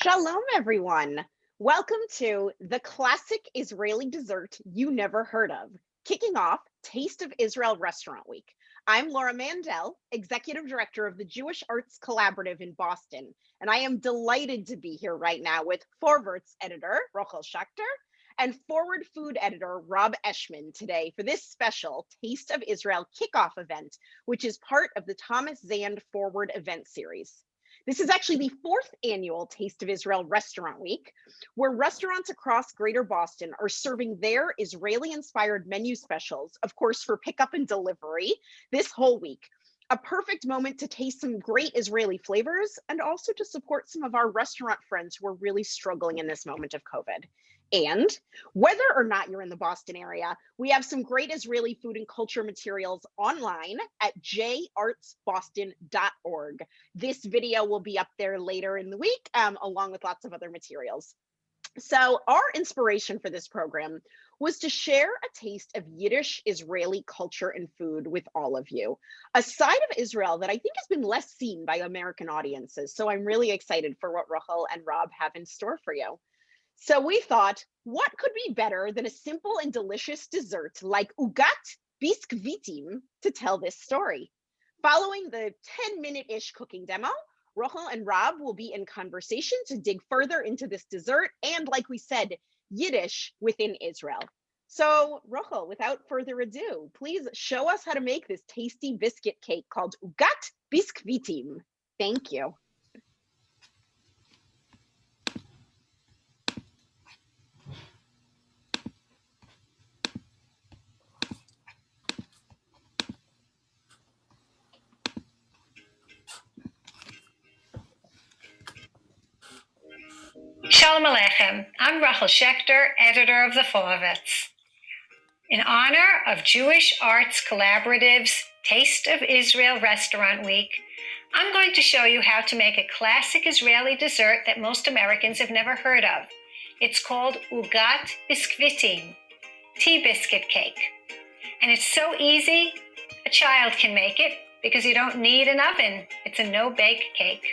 Shalom, everyone. Welcome to the classic Israeli dessert you never heard of, kicking off Taste of Israel Restaurant Week. I'm Laura Mandel, Executive Director of the JArts Collaborative in Boston, and I am delighted to be here right now with Forverts Editor Rukhl Schaechter and Forward Food Editor Eshman today for this special Taste of Israel kickoff event, which is part of the Zand Forward Event Series. This is actually the fourth annual Taste of Israel Restaurant Week, where restaurants across Greater Boston are serving their Israeli-inspired menu specials, of course, for pickup and delivery this whole week. A perfect moment to taste some great Israeli flavors and also to support some of our restaurant friends who are really struggling in this moment of COVID. And whether or not you're in the Boston area, we have some great Israeli food and culture materials online at JArtsBoston.org. This video will be up there later in the week, along with lots of other materials. So our inspiration for this program was to share a taste of Yiddish Israeli culture and food with all of you, a side of Israel that I think has been less seen by American audiences. So I'm really excited for what Rukhl and Rob have in store for you. So we thought, what could be better than a simple and delicious dessert like ugat, biskvitim to tell this story? Following the 10-minute-ish cooking demo, Rukhl and Rob will be in conversation to dig further into this dessert and, like we said, Yiddish within Israel. So Rukhl, without further ado, please show us how to make this tasty biscuit cake called ugat biskvitim. Thank you. Shalom Aleichem. I'm Rukhl Schaechter, editor of the Forverts. In honor of JArts Collaborative's Taste of Israel Restaurant Week, I'm going to show you how to make a classic Israeli dessert that most Americans have never heard of. It's called ugat biskvitim, tea biscuit cake. And it's so easy, a child can make it because you don't need an oven. It's a no-bake cake.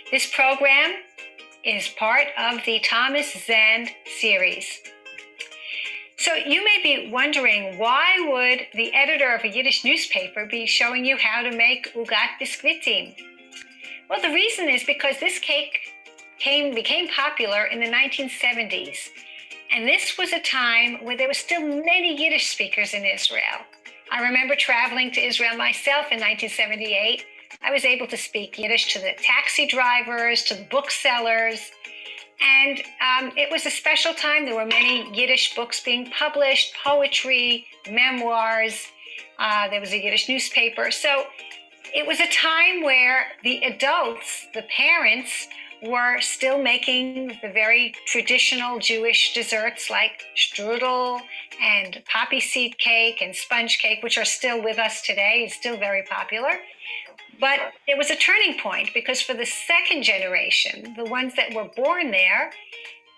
This program is part of the Zand series. So you may be wondering, why would the editor of a Yiddish newspaper be showing you how to make ugat biskvitim? Well, the reason is because this cake became popular in the 1970s. And this was a time where there were still many Yiddish speakers in Israel. I remember traveling to Israel myself in 1978. I was able to speak Yiddish to the taxi drivers, to the booksellers, and it was a special time. There were many Yiddish books being published, poetry, memoirs. There was a Yiddish newspaper. So it was a time where the adults, the parents, were still making the very traditional Jewish desserts like strudel and poppy seed cake and sponge cake, which are still with us today. It's still very popular. But it was a turning point because for the second generation, the ones that were born there,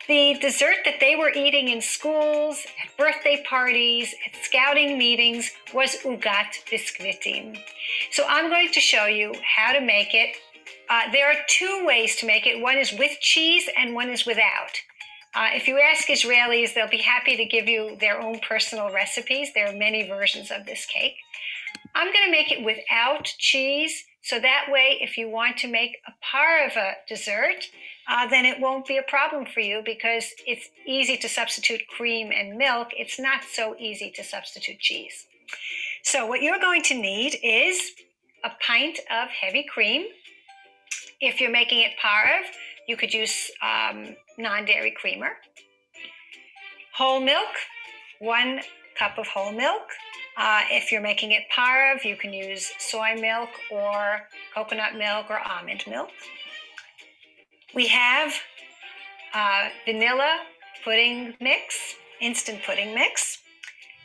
the dessert that they were eating in schools, at birthday parties, at scouting meetings was ugat biskvitim. So I'm going to show you how to make it. There are two ways to make it. One is with cheese and one is without. If you ask Israelis, they'll be happy to give you their own personal recipes. There are many versions of this cake. I'm going to make it without cheese, so that way if you want to make a parva dessert, then it won't be a problem for you because it's easy to substitute cream and milk. It's not so easy to substitute cheese. So what you're going to need is a pint of heavy cream. If you're making it parv, you could use non-dairy creamer. Whole milk, 1 cup of whole milk. If you're making it parv, you can use soy milk or coconut milk or almond milk. We have vanilla pudding mix, instant pudding mix,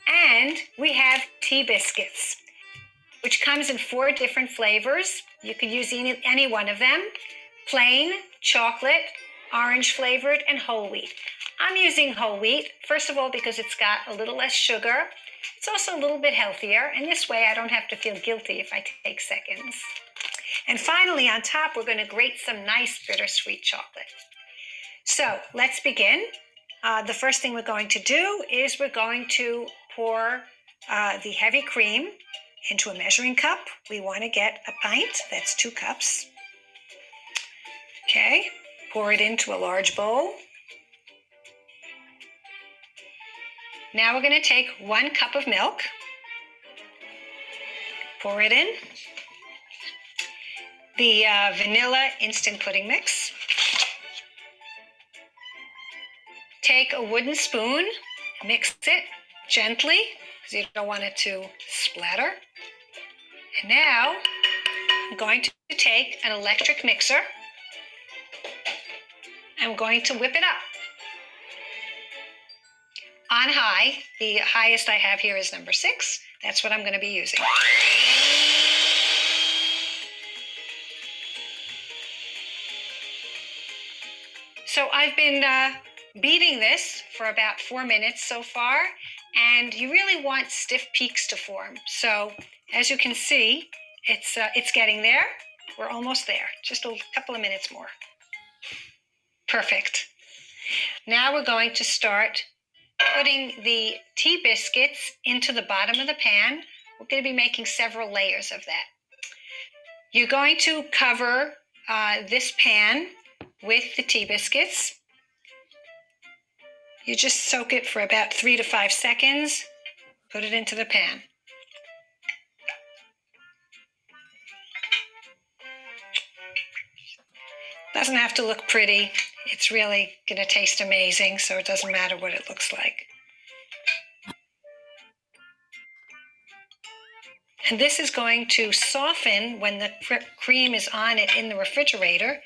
and we have tea biscuits, which comes in 4 different flavors. You could use any one of them: plain, chocolate, orange flavored, and whole wheat. I'm using whole wheat, first of all, because it's got a little less sugar. It's also a little bit healthier, and this way I don't have to feel guilty if I take seconds. And finally, on top, we're going to grate some nice bittersweet chocolate. So let's begin. The first thing we're going to do is we're going to pour the heavy cream into a measuring cup. We want to get a pint, that's 2 cups. Okay, pour it into a large bowl. Now we're going to take 1 cup of milk, pour it in. The vanilla instant pudding mix. Take a wooden spoon, mix it gently because you don't want it to splatter. And now I'm going to take an electric mixer. I'm going to whip it up. On high, the highest I have here is number 6. That's what I'm going to be using. So I've been beating this for about 4 minutes so far, and you really want stiff peaks to form. So as you can see, it's getting there. We're almost there, just a couple of minutes more. Perfect. Now we're going to start putting the tea biscuits into the bottom of the pan. We're going to be making several layers of that. You're going to cover this pan with the tea biscuits. You just soak it for about 3 to 5 seconds. Put it into the pan. Doesn't have to look pretty. It's really going to taste amazing, so it doesn't matter what it looks like. And this is going to soften when the cream is on it in the refrigerator,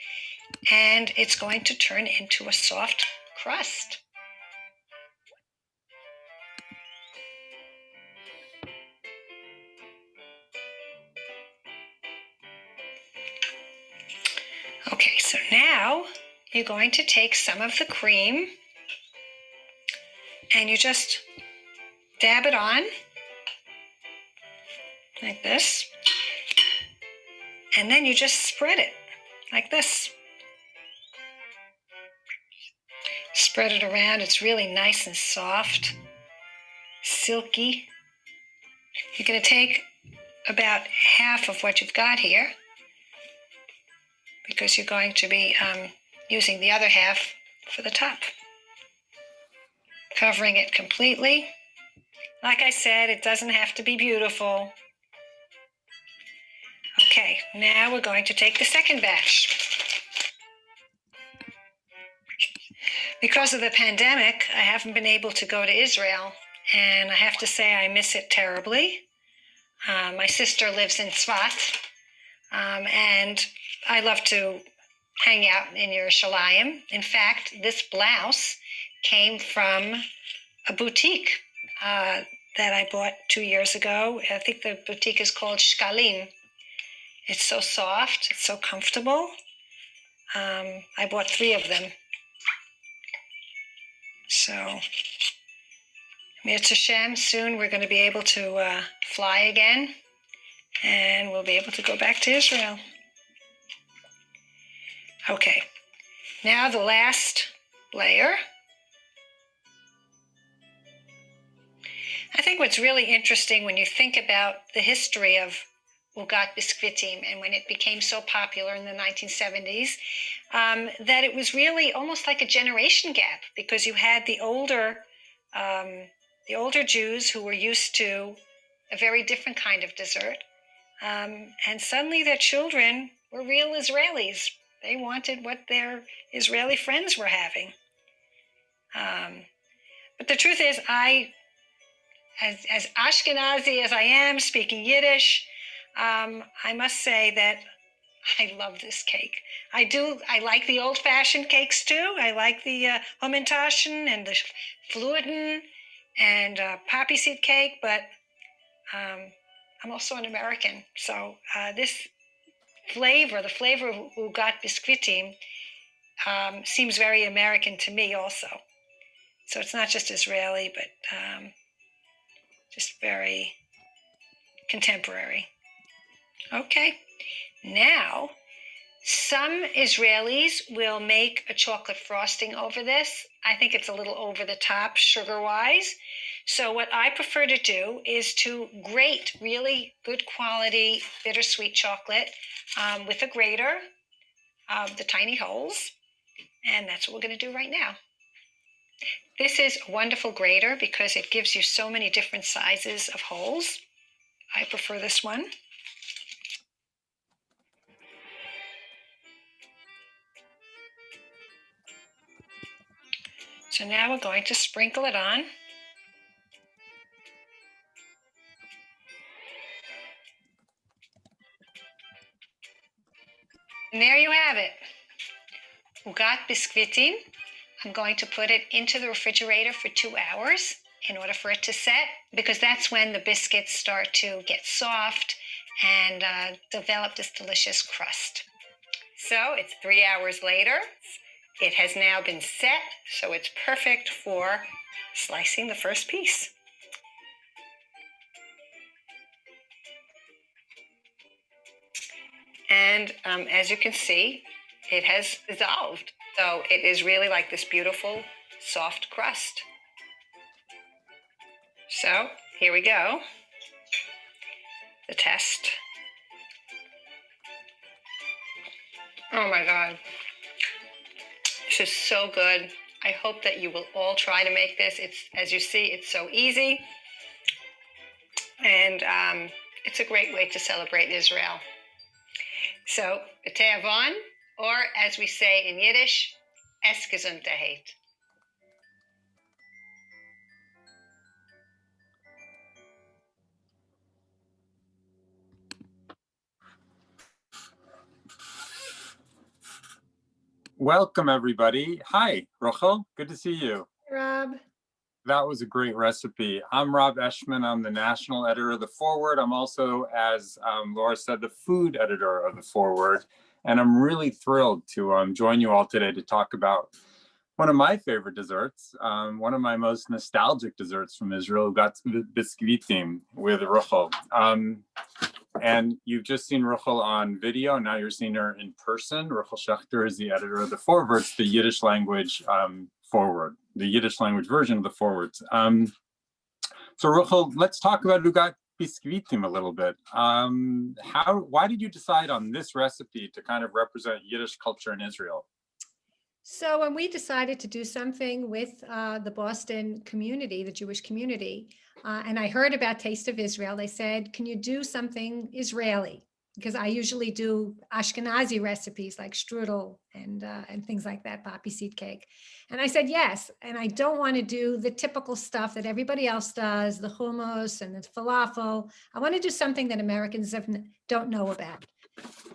and it's going to turn into a soft crust. Okay, so now you're going to take some of the cream and you just dab it on like this, and then you just spread it like this. Spread it around. It's really nice and soft, silky. You're going to take about half of what you've got here because you're going to be using the other half for the top. Covering it completely. Like I said, it doesn't have to be beautiful. Okay, now we're going to take the second batch. Because of the pandemic, I haven't been able to go to Israel, and I have to say I miss it terribly. My sister lives in Tzfat, and I love to hang out in Yerushalayim. In fact, this blouse came from a boutique that I bought 2 years ago. I think the boutique is called Shkalim. It's so soft, it's so comfortable. I bought 3 of them. So, Mirz Hashem, soon we're going to be able to fly again, and we'll be able to go back to Israel. Okay, now the last layer. I think what's really interesting when you think about the history of ugat biskvitim and when it became so popular in the 1970s, that it was really almost like a generation gap, because you had the older Jews who were used to a very different kind of dessert, and suddenly their children were real Israelis. They wanted what their Israeli friends were having. But the truth is, as Ashkenazi as I am, speaking Yiddish, I must say that I love this cake. I like the old-fashioned cakes too. I like the Hamantaschen and the Fluten and poppy seed cake, but I'm also an American. So this flavor, the flavor of ugat biskvitim, seems very American to me also. So it's not just Israeli, but just very contemporary. Okay, now Some Israelis will make a chocolate frosting over this. I think it's a little over the top sugar-wise. So what I prefer to do is to grate really good quality bittersweet chocolate with a grater, the tiny holes, and that's what we're going to do right now. This is a wonderful grater because it gives you so many different sizes of holes. I prefer this one. So now we're going to sprinkle it on. And there you have it. Ugat biskvitim. I'm going to put it into the refrigerator for 2 hours in order for it to set, because that's when the biscuits start to get soft and develop this delicious crust. So it's 3 hours later. It has now been set, so it's perfect for slicing the first piece. And as you can see, it has dissolved. So it is really like this beautiful, soft crust. So here we go. The test. Oh my God. This is so good. I hope that you will all try to make this. It's, as you see, it's so easy. And it's a great way to celebrate Israel. So, B'te'avon, or as we say in Yiddish, es gesundheit. Welcome, everybody. Hi, Rukhl. Good to see you. Rob. That was a great recipe. I'm Rob Eshman. I'm the national editor of the Forward. I'm also, as Laura said, the food editor of the Forward. And I'm really thrilled to join you all today to talk about one of my favorite desserts, one of my most nostalgic desserts from Israel, ugat biskvitim with Rukhl. And you've just seen Rukhl on video, and now you're seeing her in person. Rukhl Schaechter is the editor of the Forverts, the Yiddish language forward, the Yiddish language version of the Forverts. So Rukhl, let's talk about ugat biskvitim a little bit. Why did you decide on this recipe to kind of represent Yiddish culture in Israel? So when we decided to do something with the Boston community, the Jewish community, and I heard about Taste of Israel, they said, can you do something Israeli? Because I usually do Ashkenazi recipes like strudel and things like that, poppy seed cake. And I said, yes. And I don't want to do the typical stuff that everybody else does, the hummus and the falafel. I want to do something that Americans don't know about.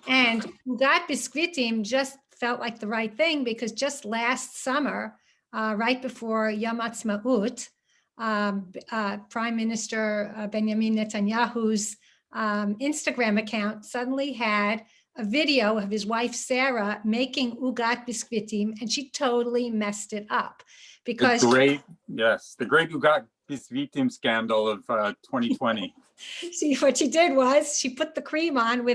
And ugat biskvitim just felt like the right thing, because just last summer, right before Yom Ha'atzmaut, Prime Minister Benjamin Netanyahu's Instagram account suddenly had a video of his wife Sarah making ugat biskvitim, and she totally messed it up because the great ugat biskvitim scandal of 2020. See, what she did was she put the cream on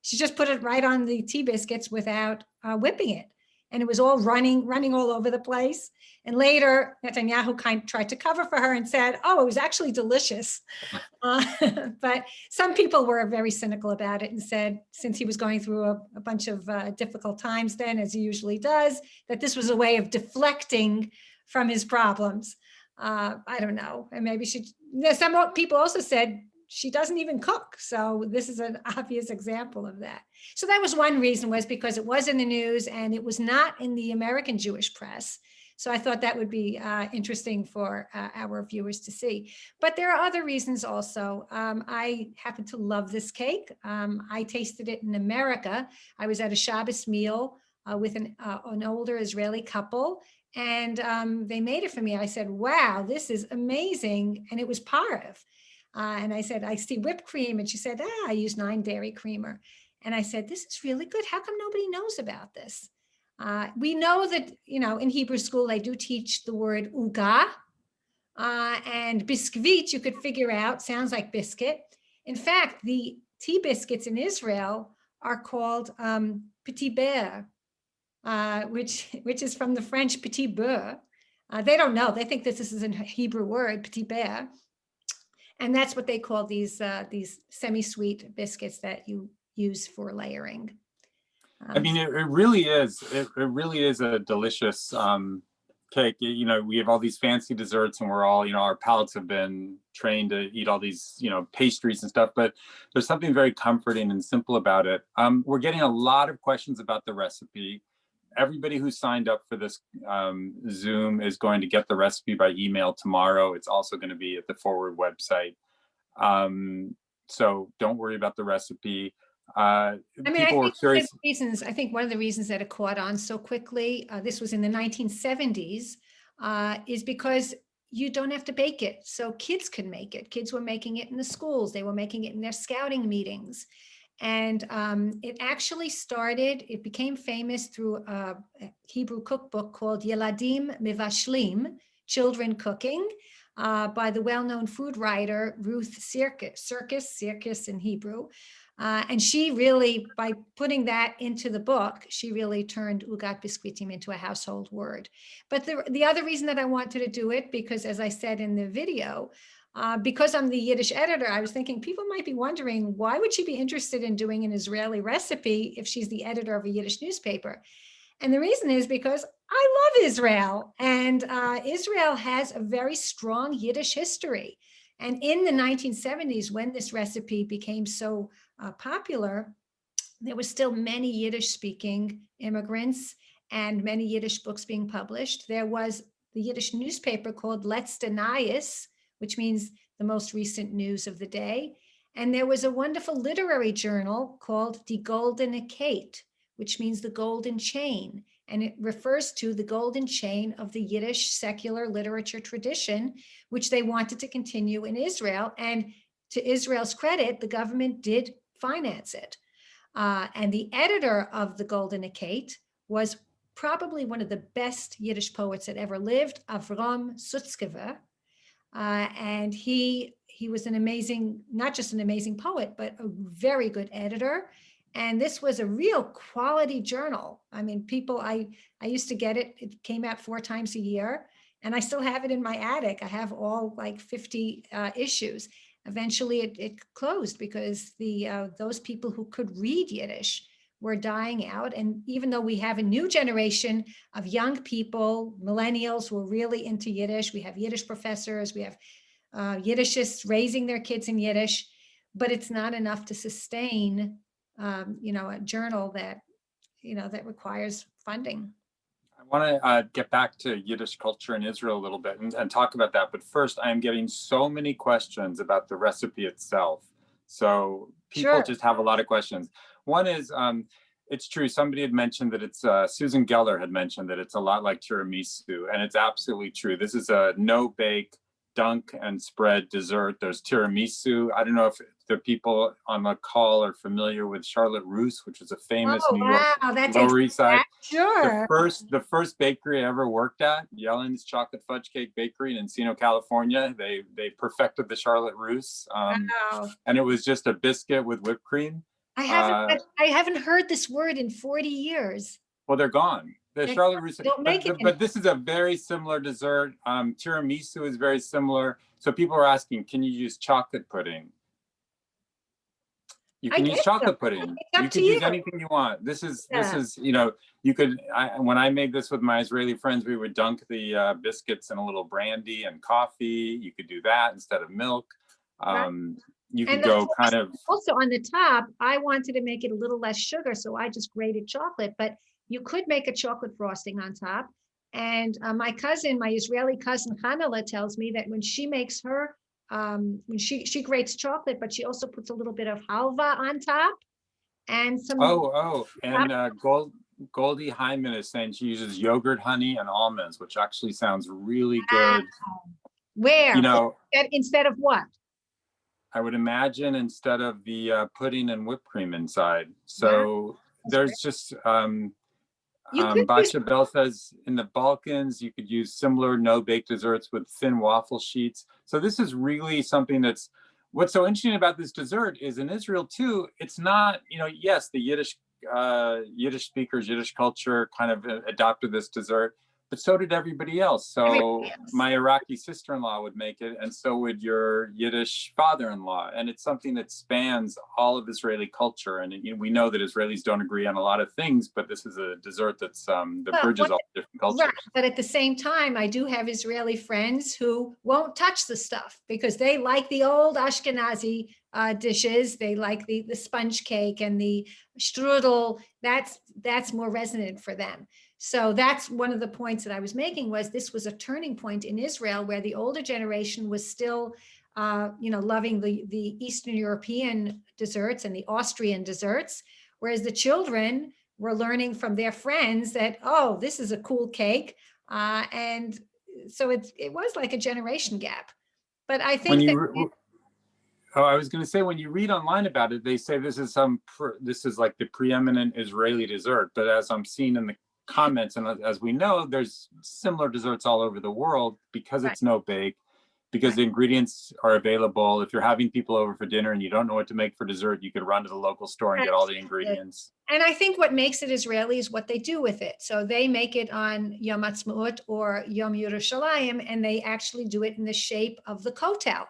she just put it right on the tea biscuits without whipping it. And it was all running all over the place. And later, Netanyahu tried to cover for her and said, oh, it was actually delicious. But some people were very cynical about it and said, since he was going through a bunch of difficult times then, as he usually does, that this was a way of deflecting from his problems. I don't know. And maybe some people also said, she doesn't even cook. So this is an obvious example of that. So that was one reason, was because it was in the news and it was not in the American Jewish press. So I thought that would be interesting for our viewers to see. But there are other reasons also. I happen to love this cake. I tasted it in America. I was at a Shabbos meal with an older Israeli couple, and they made it for me. I said, wow, this is amazing. And it was parve. And I said, I see whipped cream. And she said, I use 9 dairy creamer. And I said, this is really good. How come nobody knows about this? We know that, in Hebrew school, they do teach the word uga, and biskvit, you could figure out, sounds like biscuit. In fact, the tea biscuits in Israel are called petit beurre, which is from the French petit beurre. They don't know. They think this is a Hebrew word, petit beurre. And that's what they call these semi-sweet biscuits that you use for layering. I mean, it really is. It really is a delicious cake. You know, we have all these fancy desserts, and we're all, you know, our palates have been trained to eat all these, you know, pastries and stuff. But there's something very comforting and simple about it. We're getting a lot of questions about the recipe. Everybody who signed up for this Zoom is going to get the recipe by email tomorrow. It's also going to be at the Forward website. So don't worry about the recipe. I mean, I think one of the reasons that it caught on so quickly, this was in the 1970s, is because you don't have to bake it. So kids can make it. Kids were making it in the schools. They were making it in their scouting meetings. And it actually started, it became famous through a Hebrew cookbook called Yeladim Mivashlim, Children Cooking, by the well-known food writer Ruth Circus in Hebrew. And she really, by putting that into the book, she really turned ugat biskvitim into a household word. But the other reason that I wanted to do it, because as I said in the video, because I'm the Yiddish editor, I was thinking people might be wondering, why would she be interested in doing an Israeli recipe if she's the editor of a Yiddish newspaper? And the reason is because I love Israel, and Israel has a very strong Yiddish history. And in the 1970s, when this recipe became so popular, there was still many Yiddish-speaking immigrants and many Yiddish books being published. There was the Yiddish newspaper called Letzte Neues, which means the most recent news of the day. And there was a wonderful literary journal called Die Goldene Kette, which means the golden chain. And it refers to the golden chain of the Yiddish secular literature tradition, which they wanted to continue in Israel. And to Israel's credit, the government did finance it. And the editor of the Goldene Kette was probably one of the best Yiddish poets that ever lived, Avram Sutzkever. And he was an amazing, not just an amazing poet, but a very good editor. And this was a real quality journal. I mean, people, I used to get it. It came out 4 times a year, and I still have it in my attic. I have all like 50 issues. Eventually it closed because those people who could read Yiddish were dying out. And even though we have a new generation of young people, millennials who are really into Yiddish, we have Yiddish professors, we have Yiddishists raising their kids in Yiddish, but it's not enough to sustain a journal that, that requires funding. I want to get back to Yiddish culture in Israel a little bit and talk about that. But first, I am getting so many questions about the recipe itself. So people just have a lot of questions. One is, it's true, somebody had mentioned that it's, Susan Geller had mentioned that it's a lot like tiramisu, and it's absolutely true. This is a no-bake, dunk and spread dessert. There's tiramisu. I don't know if the people on the call are familiar with Charlotte Russe, which is a famous New York Lower East Side. Sure. The first bakery I ever worked at, Yellen's Chocolate Fudge Cake Bakery in Encino, California. They perfected the Charlotte Russe, and it was just a biscuit with whipped cream. I haven't heard this word in 40 years. Well, they're gone. The Charlotte Russe, don't make it. But this is a very similar dessert. Tiramisu is very similar. So people are asking, can you use chocolate pudding? You can use chocolate pudding. You can use anything you want. This is, you could, when I made this with my Israeli friends, we would dunk the biscuits in a little brandy and coffee. You could do that instead of milk. You could go kind of. Also on the top, I wanted to make it a little less sugar, so I just grated chocolate, but you could make a chocolate frosting on top. And my Israeli cousin, Hanala, tells me that when she makes her, when she grates chocolate, but she also puts a little bit of halva on top and some. Goldie Hyman is saying she uses yogurt, honey, and almonds, which actually sounds really good. Where? Instead of what? I would imagine instead of the pudding and whipped cream inside. So there's just, Basha Bell says in the Balkans, you could use similar no-bake desserts with thin waffle sheets. So this is really something that's What's so interesting about this dessert is in Israel too, it's not, yes, the Yiddish speakers, Yiddish culture kind of adopted this dessert, but so did everybody else. So my Iraqi sister-in-law would make it, and so would your Yiddish father-in-law. And it's something that spans all of Israeli culture. And we know that Israelis don't agree on a lot of things, but this is a dessert that bridges all different cultures. Right. But at the same time, I do have Israeli friends who won't touch the stuff because they like the old Ashkenazi dishes. They like the sponge cake and the strudel. That's more resonant for them. So that's one of the points that I was making, was this was a turning point in Israel where the older generation was still, loving the Eastern European desserts and the Austrian desserts, whereas the children were learning from their friends that, oh, this is a cool cake. And so it was like a generation gap. But I think I was going to say, when you read online about it, they say this is like the preeminent Israeli dessert. But as I'm seeing in the comments, and as we know, there's similar desserts all over the world because it's no bake, because the ingredients are available. If you're having people over for dinner and you don't know what to make for dessert, you could run to the local store and get all the ingredients. And I think what makes it Israeli is what they do with it. So they make it on Yom Ha'atzmaut or Yom Yerushalayim, and they actually do it in the shape of the kotel.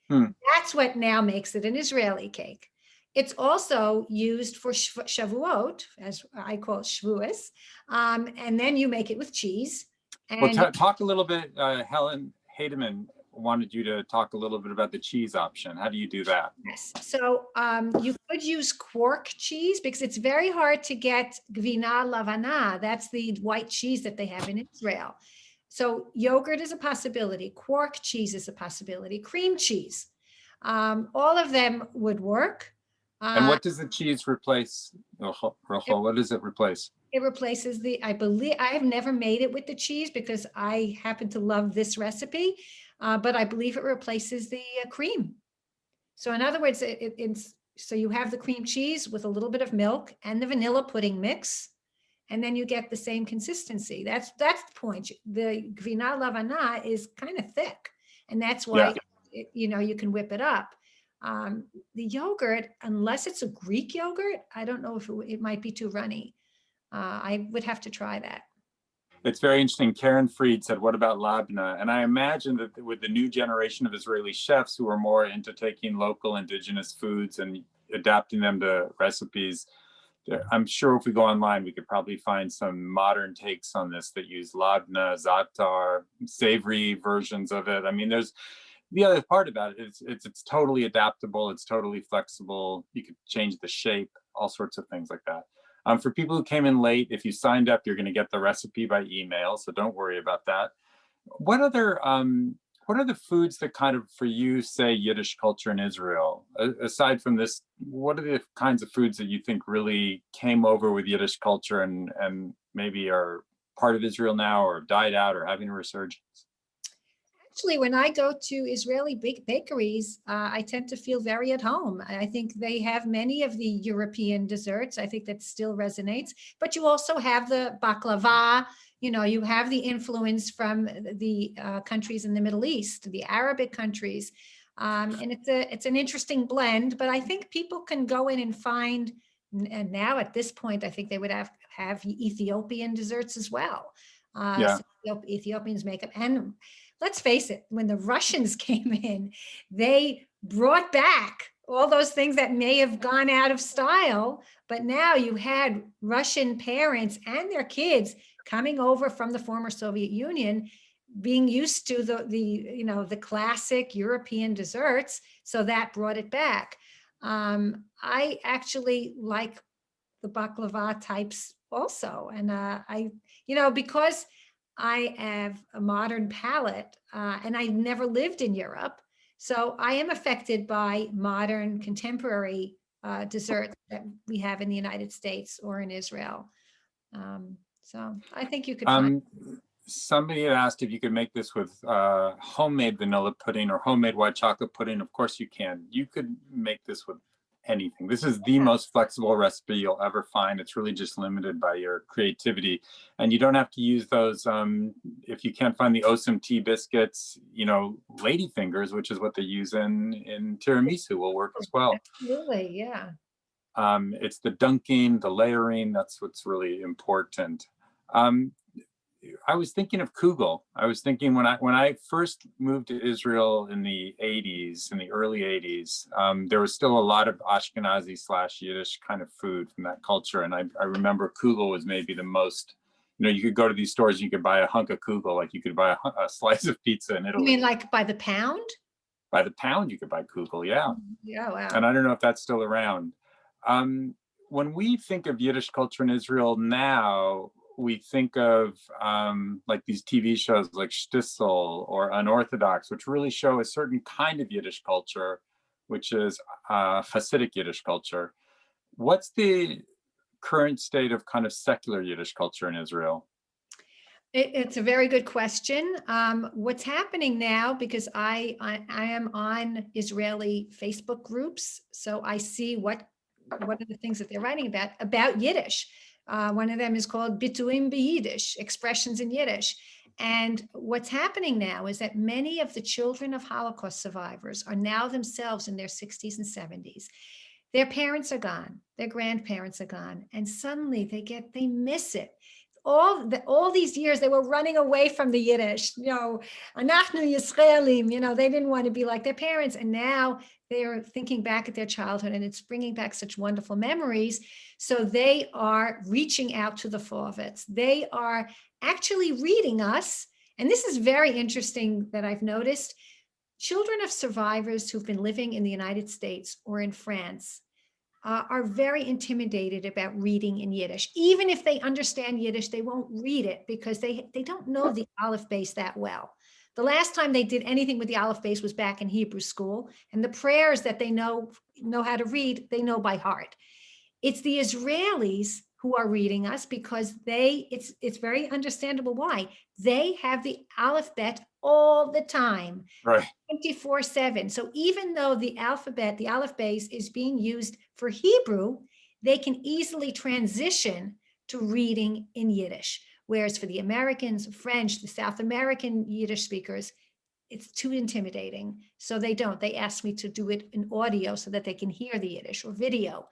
That's what now makes it an Israeli cake. It's also used for Shavuot, as I call it Shavuos, and then you make it with cheese. And well, talk a little bit, Helen Hademan wanted you to talk a little bit about the cheese option. How do you do that? Yes, so you could use quark cheese because it's very hard to get gvina lavana. That's the white cheese that they have in Israel. So yogurt is a possibility. Quark cheese is a possibility. Cream cheese. All of them would work. And what does the cheese replace, Rukhl? What does it replace? It replaces I have never made it with the cheese because I happen to love this recipe, but I believe it replaces the cream. So in other words, so you have the cream cheese with a little bit of milk and the vanilla pudding mix, and then you get the same consistency. That's the point. The gvina lavana is kind of thick, and that's why you can whip it up. The yogurt, unless it's a Greek yogurt, I don't know if it might be too runny. I would have to try that. It's very interesting. Karen Fried said, what about labna? And I imagine that with the new generation of Israeli chefs who are more into taking local indigenous foods and adapting them to recipes, I'm sure if we go online, we could probably find some modern takes on this that use labna, za'atar, savory versions of it. I mean, there's the other part about it is it's totally adaptable. It's totally flexible. You could change the shape, all sorts of things like that. For people who came in late, if you signed up, you're going to get the recipe by email, so don't worry about that. What are the foods that kind of, for you, say Yiddish culture in Israel? Aside from this, what are the kinds of foods that you think really came over with Yiddish culture and maybe are part of Israel now or died out or having a resurgence? Actually, when I go to Israeli bakeries, I tend to feel very at home. I think they have many of the European desserts. I think that still resonates. But you also have the baklava. You have the influence from the countries in the Middle East, the Arabic countries, and it's an interesting blend. But I think people can go in and find. And now at this point, I think they would have Ethiopian desserts as well. So Ethiopians make them. And let's face it, when the Russians came in, they brought back all those things that may have gone out of style. But now you had Russian parents and their kids coming over from the former Soviet Union, being used to the classic European desserts. So that brought it back. I actually like the baklava types also. And because I have a modern palate and I never lived in Europe, so I am affected by modern contemporary desserts that we have in the United States or in Israel. So I think you could find. Somebody had asked if you could make this with homemade vanilla pudding or homemade white chocolate pudding. Of course you can. You could make this with anything. This is the most flexible recipe you'll ever find. It's really just limited by your creativity. And you don't have to use those, if you can't find the awesome tea biscuits, you know, lady fingers, which is what they use in tiramisu, will work as well. Absolutely, yeah. It's the dunking, the layering, that's what's really important. I was thinking of kugel. I was thinking when I first moved to Israel in the 80s, in the early 80s, there was still a lot of Ashkenazi / Yiddish kind of food from that culture. And I remember kugel was maybe the most, you know, you could go to these stores and you could buy a hunk of kugel, like you could buy a slice of pizza in Italy. You mean like by the pound? By the pound, you could buy kugel, yeah. Yeah, wow. And I don't know if that's still around. When we think of Yiddish culture in Israel now, we think of like these TV shows like Shtisel or Unorthodox, which really show a certain kind of Yiddish culture, which is Hasidic Yiddish culture. What's the current state of kind of secular Yiddish culture in Israel? It's a very good question. What's happening now, because I am on Israeli Facebook groups, so I see what are the things that they're writing about Yiddish. One of them is called Bituim B'Yiddish, expressions in Yiddish. And what's happening now is that many of the children of Holocaust survivors are now themselves in their 60s and 70s. Their parents are gone, their grandparents are gone, and suddenly they miss it. All these years they were running away from the Yiddish, you know, Anachnu Yisraelim, you know, they didn't want to be like their parents. And now they're thinking back at their childhood and it's bringing back such wonderful memories. So they are reaching out to the Forverts. They are actually reading us. And this is very interesting that I've noticed. Children of survivors who've been living in the United States or in France are very intimidated about reading in Yiddish. Even if they understand Yiddish, they won't read it because they don't know the Aleph base that well. The last time they did anything with the Aleph base was back in Hebrew school, and the prayers that they know how to read, they know by heart. It's the Israelis who are reading us because it's very understandable why. They have the alphabet all the time, right, 24/7. So even though the alphabet, the Aleph base is being used for Hebrew, they can easily transition to reading in Yiddish. Whereas for the Americans, French, the South American Yiddish speakers, it's too intimidating. So they don't. They ask me to do it in audio so that they can hear the Yiddish or video.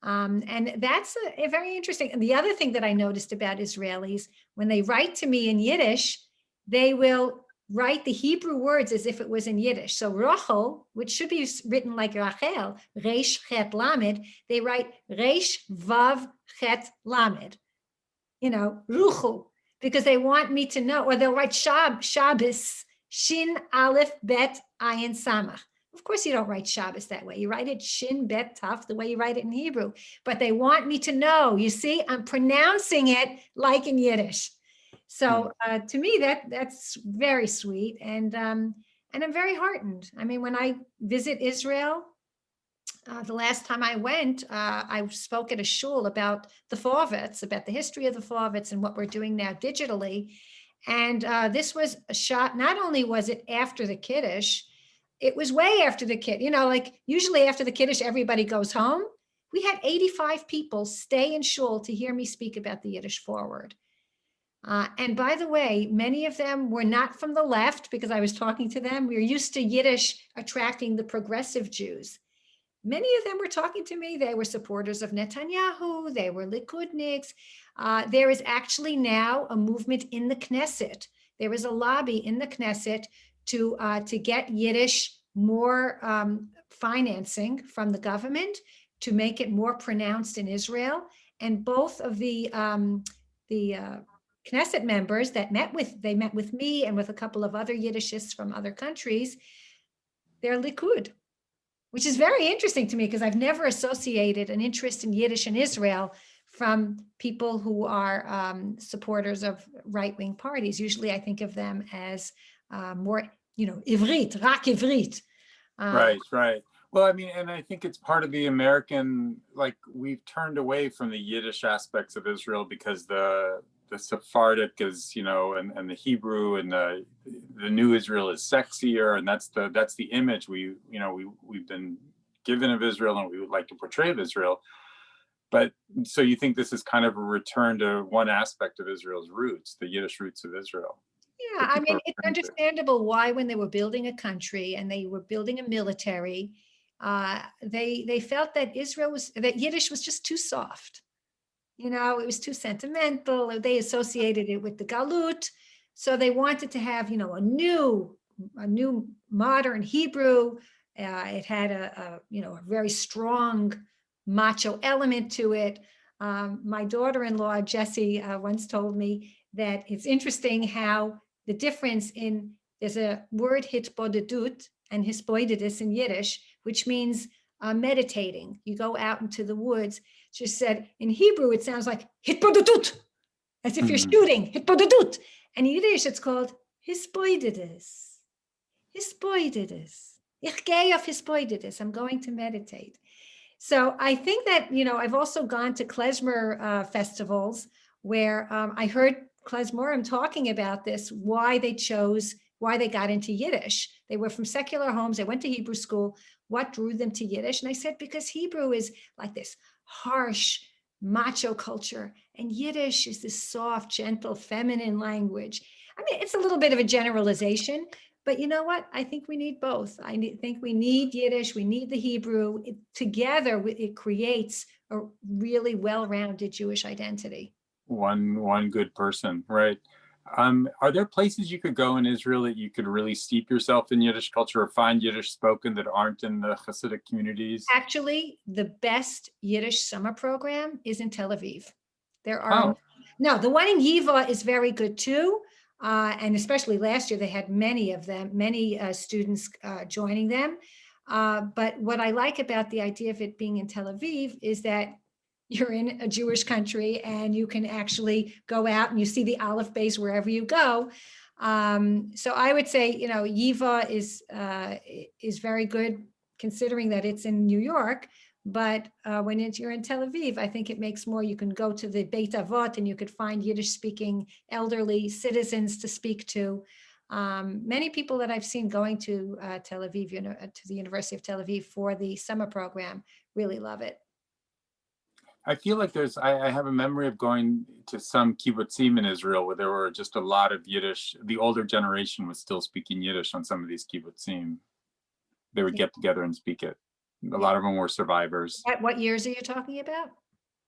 And that's a very interesting. And the other thing that I noticed about Israelis, when they write to me in Yiddish, they will write the Hebrew words as if it was in Yiddish. So Rachel, which should be written like Rachel, Reish Chet Lamed, they write Reish Vav Chet Lamed, you know, Rukhl, because they want me to know, or they'll write Shabbos, Shin Aleph Bet Ayin Samach. Of course, you don't write Shabbos that way. You write it Shin Bet Taf, the way you write it in Hebrew. But they want me to know, you see, I'm pronouncing it like in Yiddish. So to me, that's very sweet. And I'm very heartened. I mean, when I visit Israel, the last time I went, I spoke at a shul about the Forverts, about the history of the Forverts and what we're doing now digitally. And this was a shot, not only was it after the Kiddush, it was way after the Kiddush. You know, like usually after the Kiddush, everybody goes home. We had 85 people stay in shul to hear me speak about the Yiddish forward. And by the way, many of them were not from the left because I was talking to them. We were used to Yiddish attracting the progressive Jews. Many of them were talking to me. They were supporters of Netanyahu. They were Likudniks. There is actually now a movement in the Knesset. There is a lobby in the Knesset to get Yiddish more financing from the government to make it more pronounced in Israel. And both of the Knesset members that met with me and with a couple of other Yiddishists from other countries, they're Likud, which is very interesting to me because I've never associated an interest in Yiddish in Israel from people who are supporters of right-wing parties. Usually I think of them as more, you know, Ivrit, Rak Ivrit. Right. Well, I mean, and I think it's part of the American, like we've turned away from the Yiddish aspects of Israel because the Sephardic is, you know, and the Hebrew and the new Israel is sexier, and that's the image we've been given of Israel and what we would like to portray of Israel. But so you think this is kind of a return to one aspect of Israel's roots, the Yiddish roots of Israel? Yeah, I mean, it's understandable why when they were building a country and they were building a military, they felt that Yiddish was just too soft. You know, it was too sentimental. They associated it with the galut. So they wanted to have, you know, a new modern Hebrew. It had a very strong macho element to it. My daughter-in-law, Jessie, once told me that it's interesting how the difference there's a word hitbodedut and hisboidedus in Yiddish, which means meditating. You go out into the woods. She said in Hebrew, it sounds like hitbodedut, as if you're shooting, hitbodedut. And in Yiddish, it's called hisboidedus. Hisboidedus. Ich gehe auf hisboidedus. I'm going to meditate. So I think that, you know, I've also gone to klezmer festivals where I heard klezmorim talking about this, why they got into Yiddish. They were from secular homes. They went to Hebrew school. What drew them to Yiddish? And I said, because Hebrew is like this harsh, macho culture. And Yiddish is this soft, gentle, feminine language. I mean, it's a little bit of a generalization, but you know what? I think we need both. Think we need Yiddish. We need the Hebrew. Together, it creates a really well-rounded Jewish identity. One good person, right? Are there places you could go in Israel that you could really steep yourself in Yiddish culture or find Yiddish spoken that aren't in the Hasidic communities? Actually, the best Yiddish summer program is in Tel Aviv. No, the one in Yiva is very good too. And especially last year, they had many students joining them. But what I like about the idea of it being in Tel Aviv is that you're in a Jewish country and you can actually go out and you see the Aleph Beis wherever you go. So I would say, you know, Yiva is very good considering that it's in New York. But when you're in Tel Aviv, I think it makes more. You can go to the Beit Avot and you could find Yiddish-speaking elderly citizens to speak to. Many people that I've seen going to Tel Aviv, to the University of Tel Aviv for the summer program, really love it. I feel like I have a memory of going to some kibbutzim in Israel where there were just a lot of Yiddish. The older generation was still speaking Yiddish on some of these kibbutzim. They would get together and speak it. A lot of them were survivors. What years are you talking about?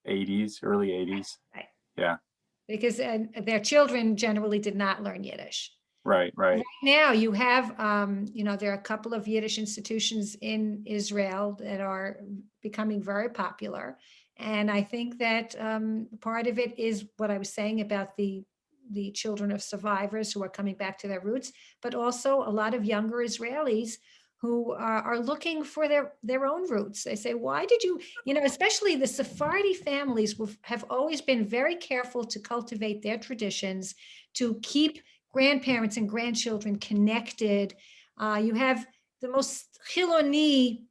80s, early 80s. Right. Yeah. Because their children generally did not learn Yiddish. Right. Right now you have, there are a couple of Yiddish institutions in Israel that are becoming very popular. And I think that part of it is what I was saying about the children of survivors who are coming back to their roots, but also a lot of younger Israelis who are looking for their own roots. They say, why did you, especially the Sephardi families have always been very careful to cultivate their traditions, to keep grandparents and grandchildren connected. You have the most Chiloni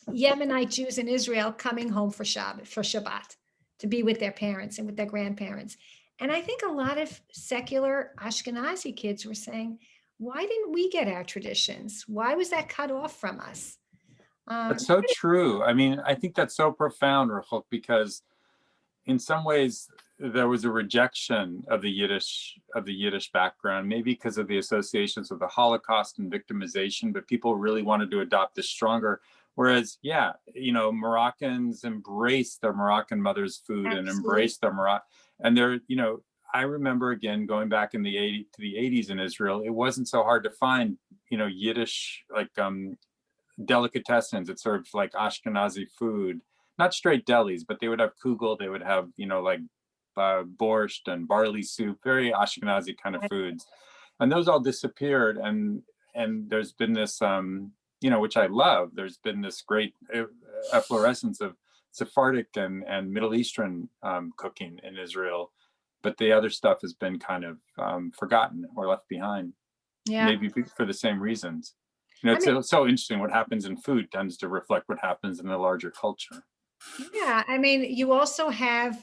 Yemenite Jews in Israel coming home for Shabbat to be with their parents and with their grandparents. And I think a lot of secular Ashkenazi kids were saying, why didn't we get our traditions? Why was that cut off from us? That's so true. I mean, I think that's so profound, Rukhl, because in some ways there was a rejection of the Yiddish background, maybe because of the associations with the Holocaust and victimization, but people really wanted to adopt this stronger. Whereas, Moroccans embrace their Moroccan mother's food. Absolutely. And embrace their Moroccan, and they're, I remember again going back in the 80s in Israel, it wasn't so hard to find, Yiddish delicatessens. It's sort of like Ashkenazi food, not straight delis, but they would have kugel, they would have, borscht and barley soup, very Ashkenazi kind of foods. And those all disappeared. And there's been this, which I love, there's been this great efflorescence of Sephardic and Middle Eastern cooking in Israel. But the other stuff has been kind of forgotten or left behind. Yeah. Maybe for the same reasons. It's so interesting. What happens in food tends to reflect what happens in the larger culture. Yeah, I mean, you also have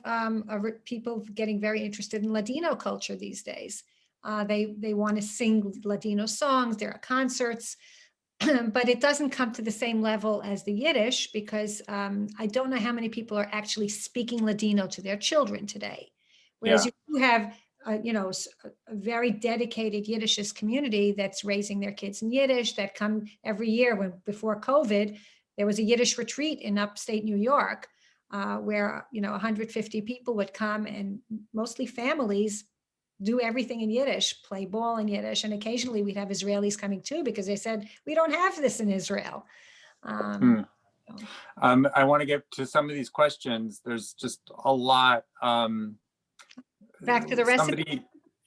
people getting very interested in Ladino culture these days. They want to sing Ladino songs. There are concerts, but it doesn't come to the same level as the Yiddish because I don't know how many people are actually speaking Ladino to their children today. Whereas you have, a very dedicated Yiddishist community that's raising their kids in Yiddish that come every year. Before COVID, there was a Yiddish retreat in upstate New York where 150 people would come, and mostly families do everything in Yiddish, play ball in Yiddish, and occasionally we'd have Israelis coming too because they said we don't have this in Israel. I want to get to some of these questions. There's just a lot. Back to the recipe.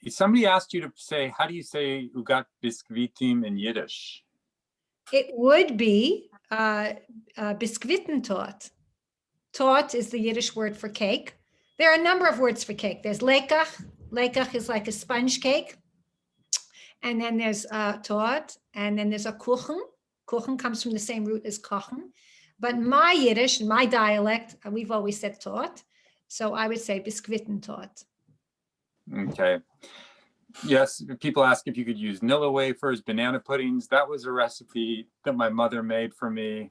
Somebody asked you to say, how do you say ugat biskvitim in Yiddish? It would be biskvitim tot. Tot is the Yiddish word for cake. There are a number of words for cake. There's lekach. Lekach is like a sponge cake. And then there's tot. And then there's a kuchen. Kuchen comes from the same root as kochen. But my Yiddish, my dialect, we've always said tot. So I would say biskvitim tot. Okay. Yes, people ask if you could use Nilla wafers, banana puddings. That was a recipe that my mother made for me,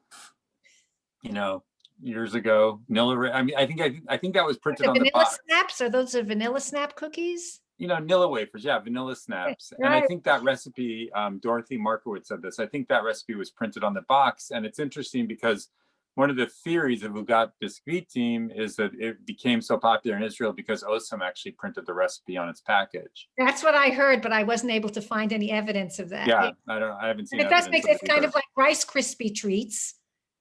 years ago. Nilla, I think that was printed on the box. Vanilla snaps, are those the vanilla snap cookies? Nilla wafers, yeah, vanilla snaps. Right. And I think that recipe, Dorothy Markowitz said this, I think that recipe was printed on the box. And it's interesting because one of the theories of ugat biskvitim is that it became so popular in Israel because Osam actually printed the recipe on its package. That's what I heard, but I wasn't able to find any evidence of that. Yeah, I haven't seen it. Does make it kind of like Rice Krispie treats.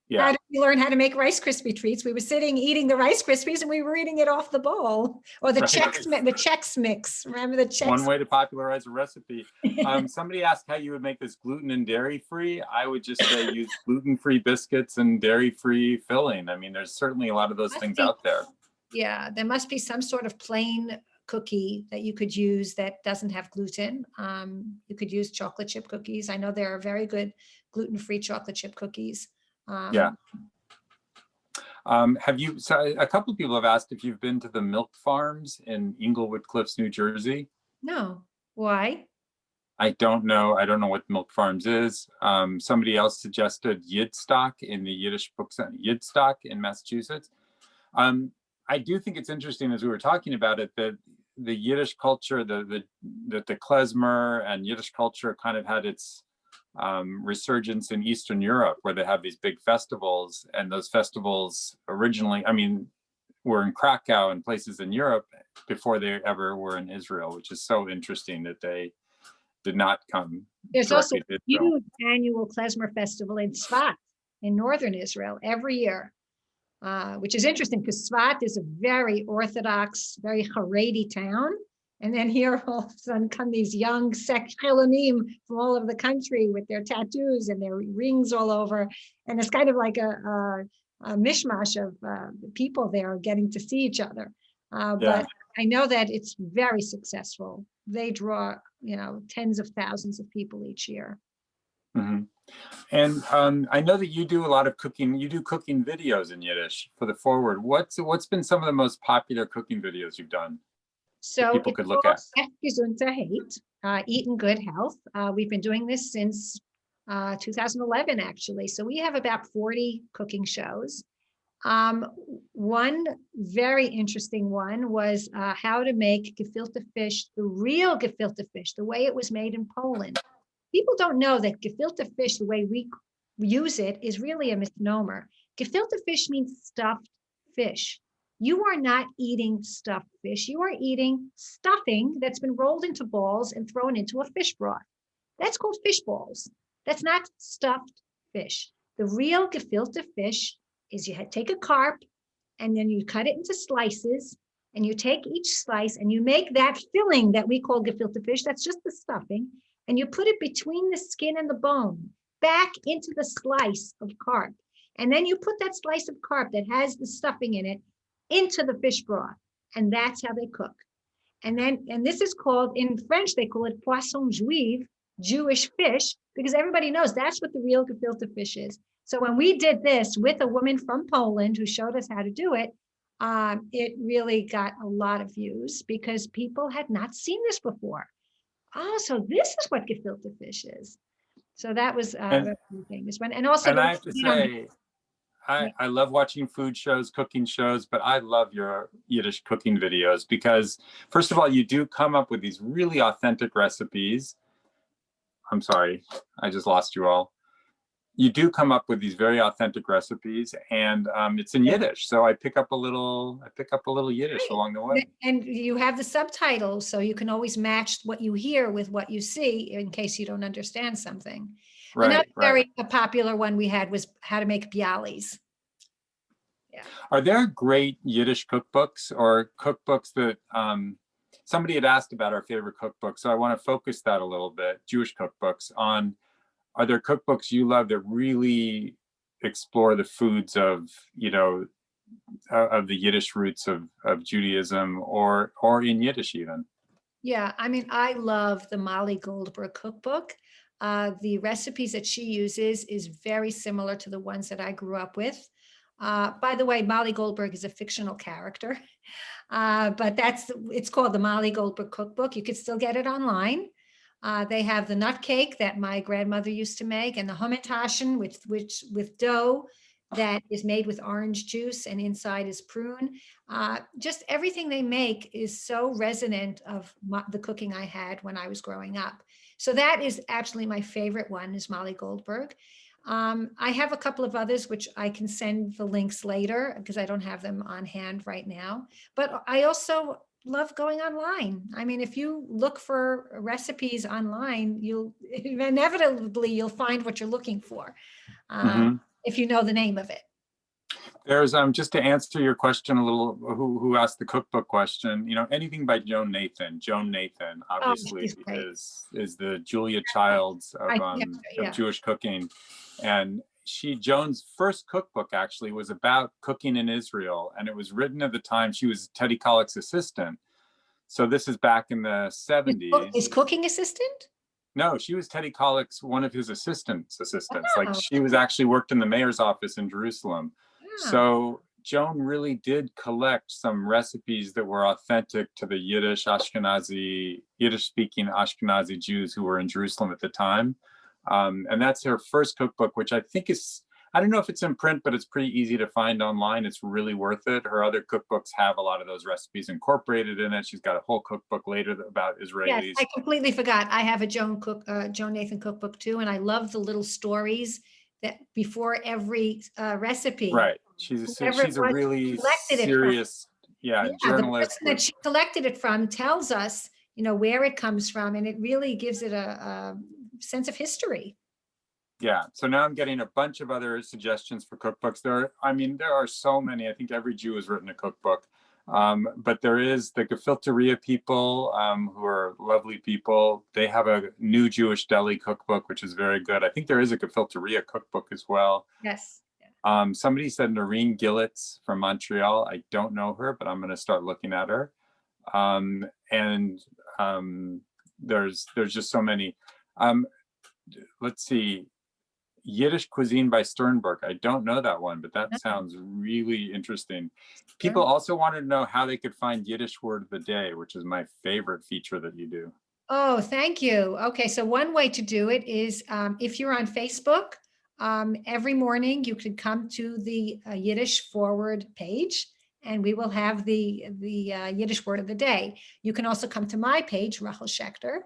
Yeah. How did we learn how to make Rice Krispie treats? We were sitting eating the Rice Krispies and we were eating it off the bowl. Or the Chex Mix. Remember the Chex? One way to popularize a recipe. Somebody asked how you would make this gluten and dairy-free. I would just say use gluten-free biscuits and dairy-free filling. I mean, there's certainly a lot of those things out there. Yeah, there must be some sort of plain cookie that you could use that doesn't have gluten. You could use chocolate chip cookies. I know there are very good gluten-free chocolate chip cookies. Have you, so a couple of people have asked if you've been to the milk farms in Englewood Cliffs, New Jersey. No. Why? I don't know. I don't know what milk farms is. Somebody else suggested Yidstock in the Yiddish book center, Yidstock in Massachusetts. I do think it's interesting, as we were talking about it, that the Yiddish culture, the klezmer and Yiddish culture kind of had its resurgence in Eastern Europe, where they have these big festivals, and those festivals originally, were in Krakow and places in Europe before they ever were in Israel, which is so interesting that they did not come. There's also a huge annual klezmer festival in Tzfat in northern Israel every year, which is interesting because Tzfat is a very Orthodox, very Haredi town. And then here all of a sudden come these young Chelonim from all over the country with their tattoos and their rings all over. And it's kind of like a mishmash of people there getting to see each other. But I know that it's very successful. They draw, tens of thousands of people each year. Mm-hmm. And I know that you do a lot of cooking. You do cooking videos in Yiddish for the Forward. What's been some of the most popular cooking videos you've done? So people could look at eat in good health. We've been doing this since 2011, actually. So we have about 40 cooking shows. One very interesting one was how to make gefilte fish, the real gefilte fish, the way it was made in Poland. People don't know that gefilte fish, the way we use it, is really a misnomer. Gefilte fish means stuffed fish. You are not eating stuffed fish. You are eating stuffing that's been rolled into balls and thrown into a fish broth. That's called fish balls. That's not stuffed fish. The real gefilte fish is you take a carp and then you cut it into slices, and you take each slice and you make that filling that we call gefilte fish. That's just the stuffing. And you put it between the skin and the bone back into the slice of carp. And then you put that slice of carp that has the stuffing in it into the fish broth, and that's how they cook. And this is called, in French, they call it poisson juif, Jewish fish, because everybody knows that's what the real gefilte fish is. So when we did this with a woman from Poland who showed us how to do it, it really got a lot of views because people had not seen this before. Oh, so this is what gefilte fish is. So that was And- a really famous one. And also, And I have to you know, say, I love watching food shows, cooking shows, but I love your Yiddish cooking videos because, first of all, you do come up with these really authentic recipes. I'm sorry, I just lost you all. You do come up with these very authentic recipes, and it's in Yiddish, so I pick up a little Yiddish along the way. and you have the subtitles, so you can always match what you hear with what you see in case you don't understand something. Another very popular one we had was how to make bialys. Yeah. Are there great Yiddish cookbooks or cookbooks that somebody had asked about our favorite cookbooks? So I want to focus that a little bit, Jewish cookbooks, on, are there cookbooks you love that really explore the foods of, you know, of the Yiddish roots of Judaism or in Yiddish even? Yeah, I mean, I love the Molly Goldberg cookbook. The recipes that she uses is very similar to the ones that I grew up with. By the way, Molly Goldberg is a fictional character, but it's called the Molly Goldberg Cookbook. You could still get it online. They have the nut cake that my grandmother used to make, and the hamantaschen with dough that is made with orange juice and inside is prune. Just everything they make is so resonant of the cooking I had when I was growing up. So that is absolutely my favorite one, is Molly Goldberg. I have a couple of others which I can send the links later because I don't have them on hand right now. But I also love going online. I mean, if you look for recipes online, you'll find what you're looking for, if you know the name of it. There's just to answer your question a little, who asked the cookbook question, you know, anything by Joan Nathan. Joan Nathan obviously is the Julia Childs of Jewish cooking. And Joan's first cookbook actually was about cooking in Israel, and it was written at the time she was Teddy Kollek's assistant. So this is back in the 70s. Is cooking assistant? No, she was Teddy Kollek's, one of his assistants. Like she was actually worked in the mayor's office in Jerusalem. So Joan really did collect some recipes that were authentic to the Yiddish-speaking Ashkenazi Jews who were in Jerusalem at the time. And that's her first cookbook, which I think is, I don't know if it's in print, but it's pretty easy to find online. It's really worth it. Her other cookbooks have a lot of those recipes incorporated in it. She's got a whole cookbook later about Israelis. Yes, I completely forgot. I have a Joan Nathan cookbook too, and I love the little stories that before every recipe. Right. She's a really serious, journalist. The person that she collected it from tells us, you know, where it comes from, and it really gives it a sense of history. Yeah. So now I'm getting a bunch of other suggestions for cookbooks. There are so many. I think every Jew has written a cookbook. But there is the Gefilteria people, who are lovely people. They have a new Jewish deli cookbook, which is very good. I think there is a Gefilteria cookbook as well. Yes. Somebody said Noreen Gillitz from Montreal. I don't know her, but I'm going to start looking at her. There's just so many. Let's see. Yiddish Cuisine by Sternberg. I don't know that one, but that sounds really interesting. People also wanted to know how they could find Yiddish Word of the Day, which is my favorite feature that you do. Oh, thank you. Okay, so one way to do it is if you're on Facebook, every morning you can come to the Yiddish Forward page, and we will have the Yiddish Word of the Day. You can also come to my page, Rukhl Schaechter.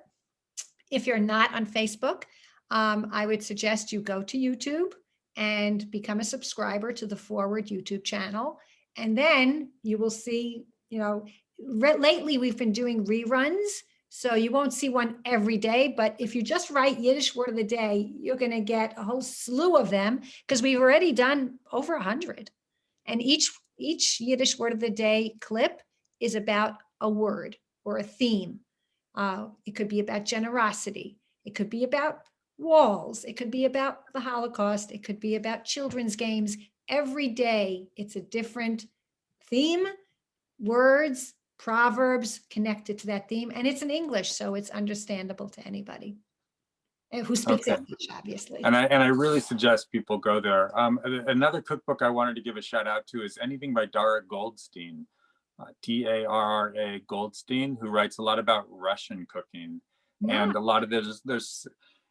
If you're not on Facebook, I would suggest you go to YouTube and become a subscriber to the Forward YouTube channel. And then you will see, you know, lately we've been doing reruns. So you won't see one every day, but if you just write Yiddish Word of the Day, you're going to get a whole slew of them because we've already done over 100. And each Yiddish Word of the Day clip is about a word or a theme. It could be about generosity. It could be about walls. It could be about the Holocaust. It could be about children's games. Every day, it's a different theme, words, proverbs connected to that theme. And it's in English, so it's understandable to anybody who speaks English, obviously. And I really suggest people go there. Another cookbook I wanted to give a shout out to is anything by Dara Goldstein, Darra Goldstein, who writes a lot about Russian cooking. Yeah. And a lot of there's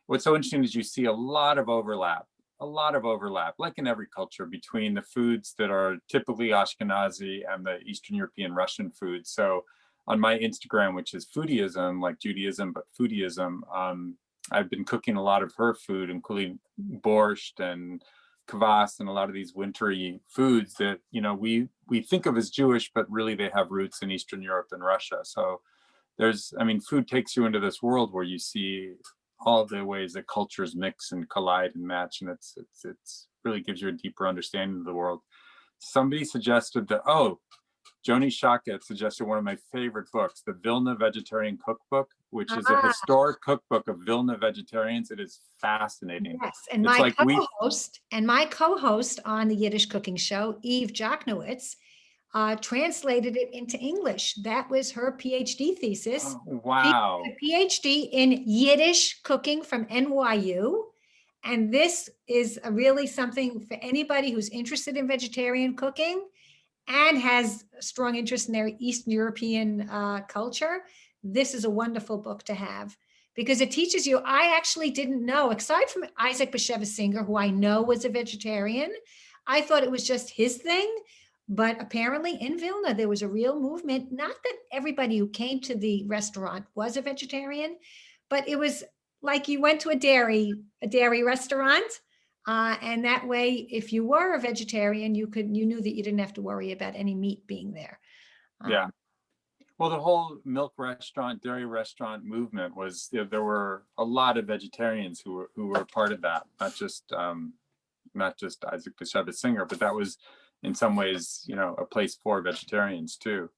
what's so interesting is you see a lot of overlap, like in every culture, between the foods that are typically Ashkenazi and the Eastern European Russian foods. So on my Instagram, which is foodieism, like Judaism, but foodieism, I've been cooking a lot of her food, including borscht and kvass and a lot of these wintry foods that, you know, we think of as Jewish, but really they have roots in Eastern Europe and Russia. So there's, I mean, food takes you into this world where you see all the ways that cultures mix and collide and match, and it's really gives you a deeper understanding of the world. Somebody suggested that, oh, Joni Shaket suggested one of my favorite books, the Vilna Vegetarian Cookbook, which is a historic cookbook of Vilna vegetarians. It is fascinating. Yes, and my co-host on the Yiddish cooking show, Eve Joknowitz, translated it into English. That was her PhD thesis. Oh, wow. She did a PhD in Yiddish cooking from NYU. And this is really something for anybody who's interested in vegetarian cooking and has a strong interest in their Eastern European culture. This is a wonderful book to have because it teaches you. I actually didn't know, aside from Isaac Bashevis Singer, who I know was a vegetarian, I thought it was just his thing. But apparently in Vilna, there was a real movement. Not that everybody who came to the restaurant was a vegetarian, but it was like you went to a dairy restaurant. And that way, if you were a vegetarian, you knew that you didn't have to worry about any meat being there. Yeah. Well, the whole milk restaurant, dairy restaurant movement was, there were a lot of vegetarians who were part of that, not just Isaac Bashevis Singer, but that was in some ways, you know, a place for vegetarians too.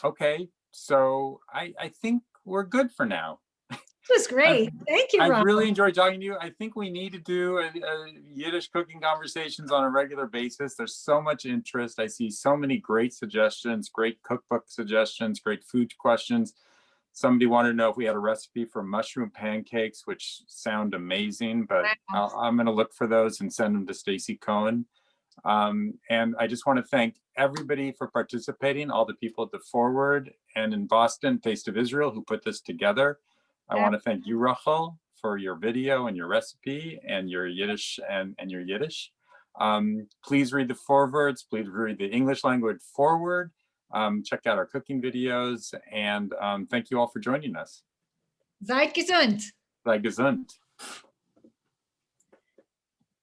Okay, so I think we're good for now. It was great. Thank you, Rob. I really enjoyed talking to you. I think we need to do a Yiddish cooking conversations on a regular basis. There's so much interest. I see so many great suggestions, great cookbook suggestions, great food questions. Somebody wanted to know if we had a recipe for mushroom pancakes, which sound amazing, but wow. I'm going to look for those and send them to Stacy Cohen. And I just want to thank everybody for participating, all the people at the Forward and in Boston, Taste of Israel, who put this together. I want to thank you, Rukhl, for your video and your recipe and your Yiddish and your Yiddish. Please read the Forverts. Please read the English language Forward. Check out our cooking videos. And thank you all for joining us. Seid gesund. Sei gesund.